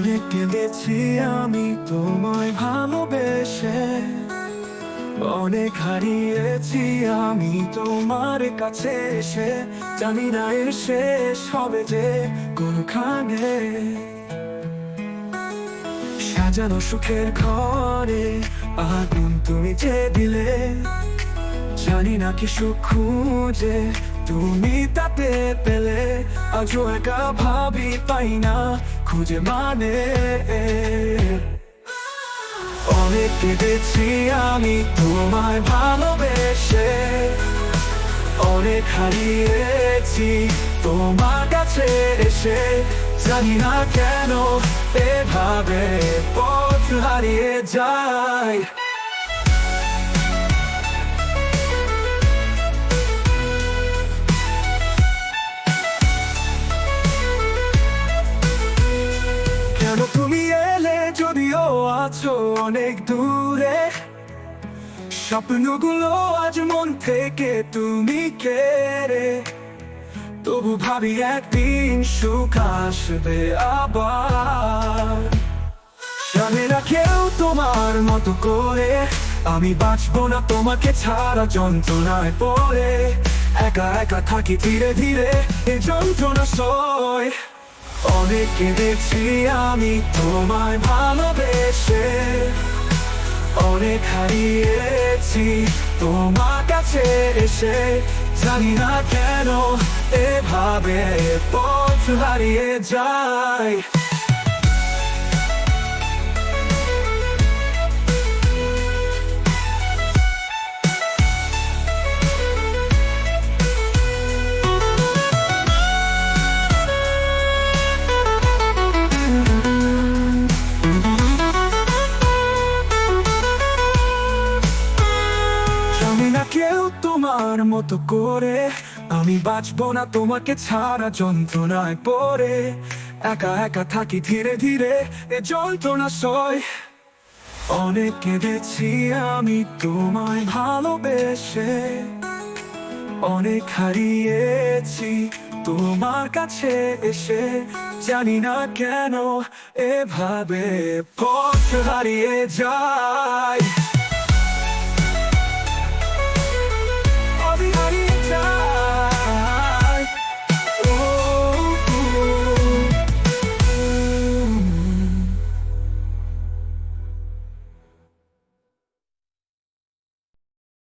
অনেক কেঁদেছি আমি তোমায় ভালোবেসে, অনেক হারিয়েছি আমি তোমার কাছে এসে। জানি না এর শেষ হবে যে কোনখানে। সাজানো সুখের ঘরে আগুন তুমি যে দিলে, জানি না কি সুখ খুঁজে তুমি তাতে পেলে। আজও একা ভাবি পাই না খুঁজে মানে। অনেক কেঁদেছি আমি তোমায় ভালোবেসে, অনেক হারিয়েছি তোমার কাছে এসে। জানি না কেন এভাবে পথ হারিয়ে যায়। কেন তুমি এলে যদিও আছো অনেক দূরে, স্বপ্নগুলো আজ মন থেকে তুমি কেড়ে। তবু ভাবি একদিন সুখ আসবে আবার। জানে না কেউ তোমার মতো করে, আমি বাঁচবো না তোমাকে ছাড়া যন্ত্রণায় পড়ে। একা একা থাকি ধীরে ধীরে এই যন্ত্রণা সয়। অনেক কেঁদেছি আমি তোমায় ভালোবেসে, অনেক হারিয়েছি তোমার কাছে এসে। জানি না কেন এভাবে পথ হারিয়ে যায়। কেউ তোমার মতো করে, আমি বাঁচবো না তোমাকে ছাড়া যন্ত্রণায় পড়ে। একা একা থাকি ধীরে ধীরে এ যন্ত্রণা সয়। অনেক কেঁদেছি আমি তোমায় ভালোবেসে, অনেক হারিয়েছি তোমার কাছে এসে। জানি না কেন এভাবে পথ হারিয়ে যায়।